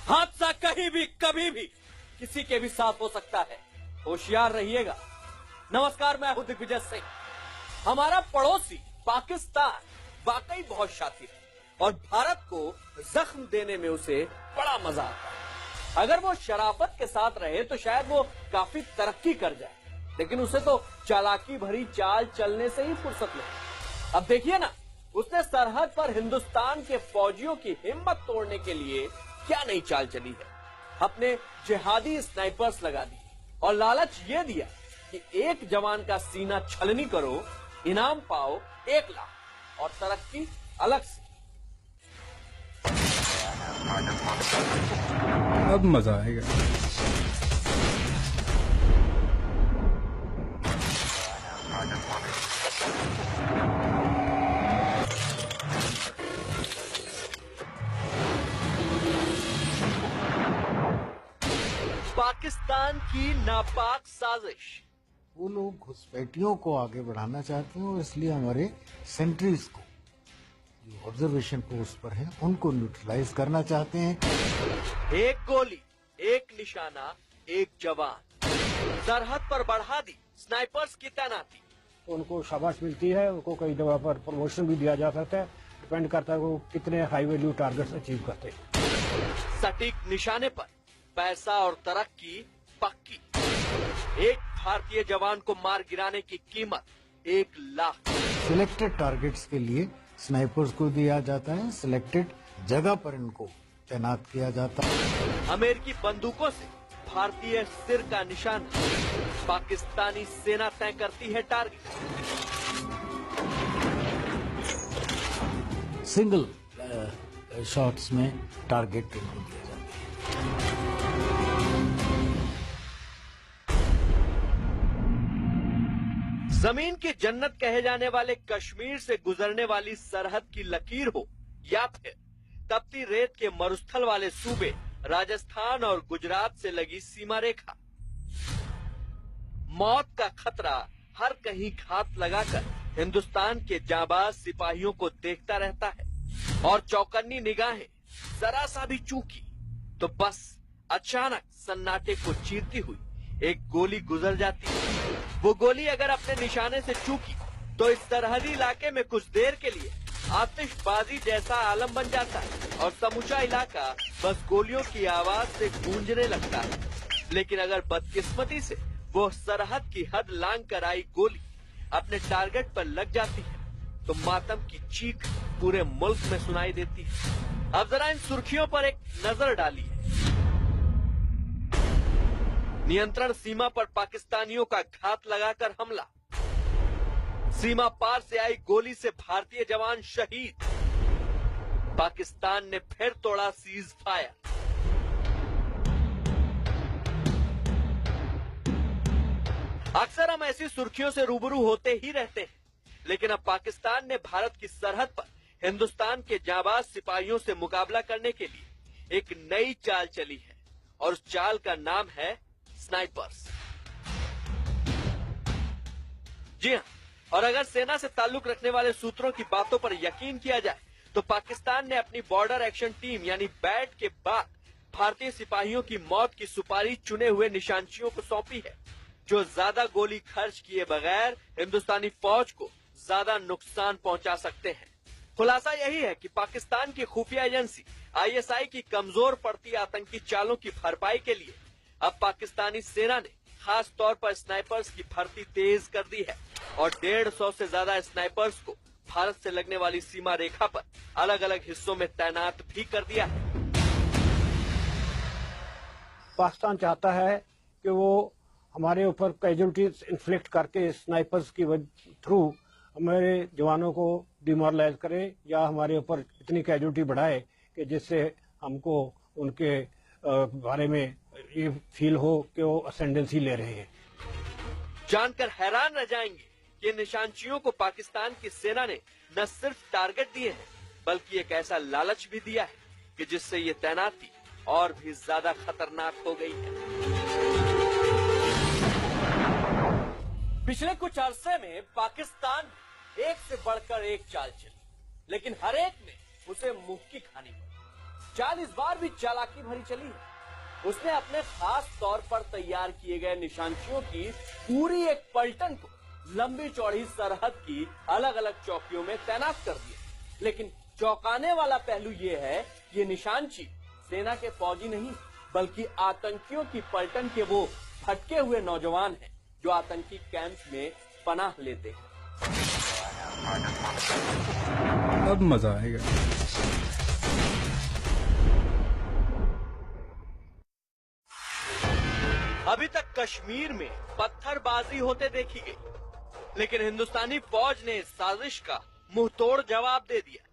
हादसा कहीं भी कभी भी किसी के भी साथ हो सकता है, होशियार रहिएगा। नमस्कार, मैं हूं दिग्विजय सिंह। हमारा पड़ोसी पाकिस्तान वाकई बहुत शातिर है और भारत को जख्म देने में उसे बड़ा मजा आता है। अगर वो शराफत के साथ रहे तो शायद वो काफी तरक्की कर जाए, लेकिन उसे तो चालाकी भरी चाल चलने से ही फुर्सत नहीं। अब देखिए ना, उसने सरहद पर हिंदुस्तान के फौजियों की हिम्मत तोड़ने के लिए क्या नई चाल चली है। अपने जिहादी स्नाइपर्स लगा दी और लालच ये दिया कि एक जवान का सीना छलनी करो, इनाम पाओ 1 लाख और तरक्की अलग से। अब मजा आएगा। पाकिस्तान की नापाक साजिश। वो लोग घुसपैठियों को आगे बढ़ाना चाहते हैं और इसलिए हमारे सेंट्रीज को, जो ऑब्जर्वेशन पोस्ट पर हैं, उनको न्यूट्रलाइज करना चाहते हैं। एक गोली, एक निशाना, एक जवान। सरहद पर बढ़ा दी स्नाइपर्स की तैनाती। उनको शाबाश मिलती है, उनको कई जगह पर प्रमोशन भी दिया जा सकता है। डिपेंड करता है वो कितने हाई वैल्यू टारगेट्स अचीव करते हैं। सटीक निशाने पर पैसा और तरक्की पक्की। एक भारतीय जवान को मार गिराने की कीमत 1 लाख। सिलेक्टेड टारगेट्स के लिए स्नाइपर्स को दिया जाता है, सिलेक्टेड जगह पर इनको तैनात किया जाता है। अमेरिकी बंदूकों से भारतीय सिर का निशान, पाकिस्तानी सेना तय करती है टारगेट। सिंगल शॉट्स में टारगेट इनको दिया जाता है। जमीन की जन्नत कहे जाने वाले कश्मीर से गुजरने वाली सरहद की लकीर हो या फिर तपती रेत के मरुस्थल वाले सूबे राजस्थान और गुजरात से लगी सीमा रेखा, मौत का खतरा हर कहीं घात लगाकर हिंदुस्तान के जांबाज सिपाहियों को देखता रहता है। और चौकन्नी निगाहें जरा सा भी चूकी तो बस अचानक सन्नाटे को चीरती हुई एक गोली गुजर जाती है। वो गोली अगर अपने निशाने से चूकी तो इस सरहदी इलाके में कुछ देर के लिए आतिशबाजी जैसा आलम बन जाता है और समूचा इलाका बस गोलियों की आवाज से गूंजने लगता है। लेकिन अगर बदकिस्मती से वो सरहद की हद लांघ कर आई गोली अपने टारगेट पर लग जाती है तो मातम की चीख पूरे मुल्क में सुनाई देती है। अब जरा इन सुर्खियों पर एक नजर डालिए। नियंत्रण सीमा पर पाकिस्तानियों का घात लगाकर हमला, सीमा पार से आई गोली से भारतीय जवान शहीद, पाकिस्तान ने फिर तोड़ा सीज फायर। अक्सर हम ऐसी सुर्खियों से रूबरू होते ही रहते हैं, लेकिन अब पाकिस्तान ने भारत की सरहद पर हिंदुस्तान के जांबाज सिपाहियों से मुकाबला करने के लिए एक नई चाल चली है और उस चाल का नाम है स्नाइपर्स। जी हां, और अगर सेना से ताल्लुक रखने वाले सूत्रों की बातों पर यकीन किया जाए तो पाकिस्तान ने अपनी बॉर्डर एक्शन टीम यानी बैट के बाद भारतीय सिपाहियों की मौत की सुपारी चुने हुए निशानचियों को सौंपी है, जो ज्यादा गोली खर्च किए बगैर हिंदुस्तानी फौज को ज्यादा नुकसान पहुंचा सकते हैं। खुलासा यही है कि पाकिस्तान की खुफिया एजेंसी ISI की कमजोर पड़ती आतंकी चालों की भरपाई के लिए अब पाकिस्तानी सेना ने खास तौर पर स्नाइपर्स की भर्ती तेज कर दी है और 150 से ज्यादा स्नाइपर्स को भारत से लगने वाली सीमा रेखा पर अलग अलग हिस्सों में तैनात भी कर दिया है। पाकिस्तान चाहता है कि वो हमारे ऊपर कैजुअलिटीज इन्फ्लिक्ट करके स्नाइपर्स की थ्रू हमारे जवानों को डिमोरलाइज करे या हमारे ऊपर इतनी कैजुअलिटी बढ़ाए कि जिससे हमको उनके बारे में ये फील हो कि वो असेंडेंसी ले रहे हैं। जानकर हैरान रह जाएंगे कि निशानचियों को पाकिस्तान की सेना ने न सिर्फ टारगेट दिए हैं बल्कि एक ऐसा लालच भी दिया है कि जिससे ये तैनाती और भी ज्यादा खतरनाक हो गई है। पिछले कुछ अरसे में पाकिस्तान एक से बढ़कर एक चाल चली, लेकिन हर एक में उसे मुंह की खानी पड़ी। चाल इस बार भी चालाकी भरी चली है। उसने अपने खास तौर पर तैयार किए गए निशानचियों की पूरी एक पलटन को लंबी चौड़ी सरहद की अलग अलग चौकियों में तैनात कर दिया। लेकिन चौंकाने वाला पहलू ये है कि ये निशानची सेना के फौजी नहीं बल्कि आतंकियों की पलटन के वो भटके हुए नौजवान हैं जो आतंकी कैंप में पनाह लेते हैं। अब मजा आएगा। अभी तक कश्मीर में पत्थरबाजी होते देखी गई, लेकिन हिंदुस्तानी फौज ने इस साजिश का मुंहतोड़ जवाब दे दिया।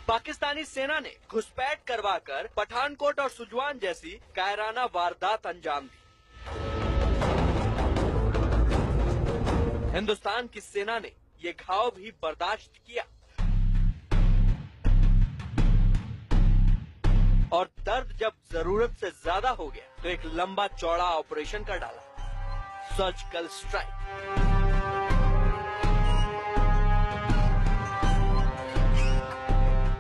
पाकिस्तानी सेना ने घुसपैठ करवाकर पठानकोट और सुजवान जैसी कायराना वारदात अंजाम दी। हिंदुस्तान की सेना ने ये घाव भी बर्दाश्त किया और दर्द जब जरूरत से ज्यादा हो गया तो एक लंबा चौड़ा ऑपरेशन कर डाला, सर्जिकल स्ट्राइक।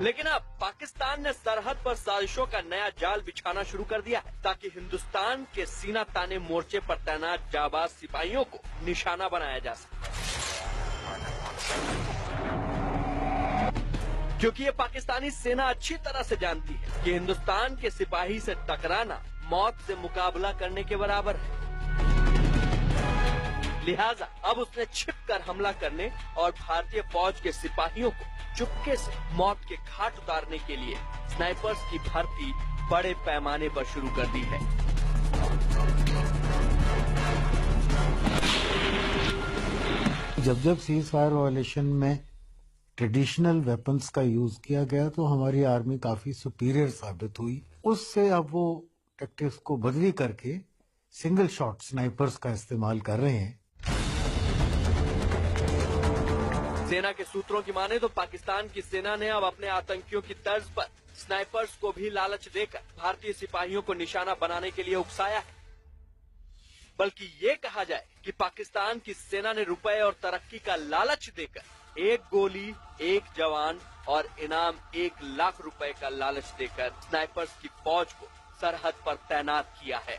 लेकिन अब पाकिस्तान ने सरहद पर साजिशों का नया जाल बिछाना शुरू कर दिया है ताकि हिंदुस्तान के सीना ताने मोर्चे पर तैनात जाबाज सिपाहियों को निशाना बनाया जा सके। क्योंकि ये पाकिस्तानी सेना अच्छी तरह से जानती है कि हिंदुस्तान के सिपाही से टकराना मौत से मुकाबला करने के बराबर है। लिहाजा अब उसने छिपकर हमला करने और भारतीय फौज के सिपाहियों को चुपके से मौत के घाट उतारने के लिए स्नाइपर्स की भर्ती बड़े पैमाने पर शुरू कर दी है। जब सीज फायर वायलेशन में ट्रेडिशनल वेपन्स का यूज किया गया तो हमारी आर्मी काफी सुपीरियर साबित हुई। उससे अब वो टैक्टिक्स को बदली करके सिंगल शॉट स्नाइपर्स का इस्तेमाल कर रहे हैं। सेना के सूत्रों की माने तो पाकिस्तान की सेना ने अब अपने आतंकियों की तर्ज पर स्नाइपर्स को भी लालच देकर भारतीय सिपाहियों को निशाना बनाने के लिए उकसाया है। बल्कि ये कहा जाए कि पाकिस्तान की सेना ने रुपए और तरक्की का लालच देकर एक गोली, एक जवान और इनाम 1 लाख रुपए का लालच देकर स्नाइपर्स की फौज को सरहद पर तैनात किया है।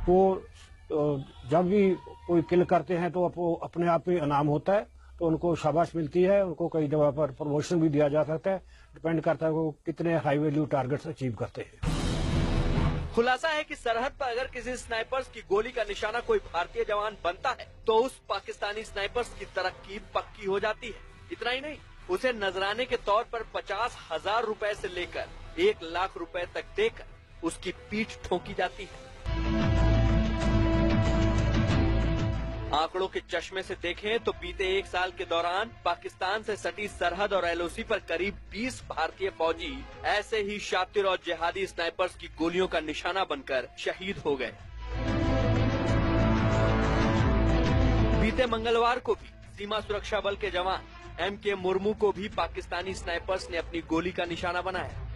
वो जब भी कोई किल करते हैं तो वो अपने आप ही इनाम होता है, तो उनको शाबाश मिलती है। उनको कई जगह पर प्रमोशन भी दिया जा सकता है। डिपेंड करता है वो कितने हाई वैल्यू टारगेट्स अचीव करते हैं। खुलासा है कि सरहद पर अगर किसी स्नाइपर्स की गोली का निशाना कोई भारतीय जवान बनता है तो उस पाकिस्तानी स्नाइपर्स की तरक्की पक्की हो जाती है। इतना ही नहीं, उसे नजराने के तौर पर 50,000 रुपए से लेकर 1 लाख रुपए तक देकर उसकी पीठ ठोकी जाती है। आंकड़ों के चश्मे से देखें तो बीते 1 साल के दौरान पाकिस्तान से सटी सरहद और एलओसी पर करीब 20 भारतीय फौजी ऐसे ही शातिर और जिहादी स्नाइपर्स की गोलियों का निशाना बनकर शहीद हो गए। बीते मंगलवार को भी सीमा सुरक्षा बल के जवान MK मुर्मू को भी पाकिस्तानी स्नाइपर्स ने अपनी गोली का निशाना बनाया।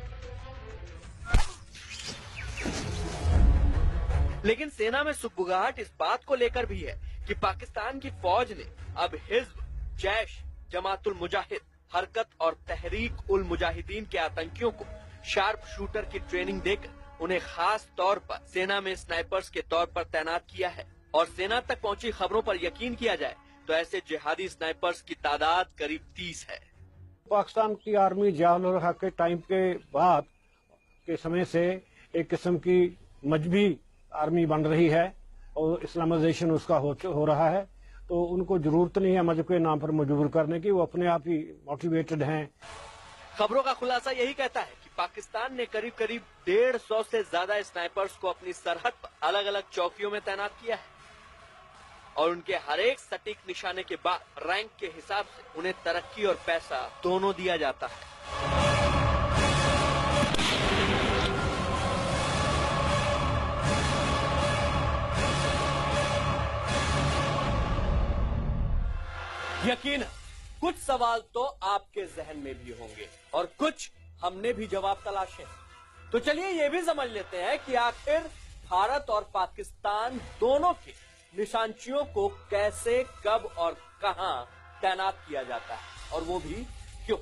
लेकिन सेना में सुगबुगाहट इस बात को लेकर भी है कि पाकिस्तान की फौज ने अब हिज्ब, जैश, जमातुल मुजाहिद, हरकत और तहरीक उल मुजाहिदीन के आतंकियों को शार्प शूटर की ट्रेनिंग देकर उन्हें खास तौर पर सेना में स्नाइपर्स के तौर पर तैनात किया है। और सेना तक पहुंची खबरों पर यकीन किया जाए तो ऐसे जिहादी स्नाइपर्स की तादाद करीब 30 है। पाकिस्तान की आर्मी जिया-उल हक के टाइम के बाद के समय से एक किस्म की मजहबी आर्मी बन रही है और इस्लामाइजेशन उसका हो रहा है। तो उनको जरूरत नहीं है मजहब के नाम पर मजबूर करने की, वो अपने आप ही मोटिवेटेड हैं। खबरों का खुलासा यही कहता है कि पाकिस्तान ने करीब 150 से ज्यादा स्नाइपर्स को अपनी सरहद पर अलग अलग चौकियों में तैनात किया है और उनके हर एक सटीक निशाने के बाद रैंक के हिसाब से उन्हें तरक्की और पैसा दोनों दिया जाता है। यकीन कुछ सवाल तो आपके जहन में भी होंगे और कुछ हमने भी जवाब तलाशे। तो चलिए ये भी समझ लेते हैं कि आखिर भारत और पाकिस्तान दोनों के निशानचियों को कैसे, कब और कहां तैनात किया जाता है, और वो भी क्यों?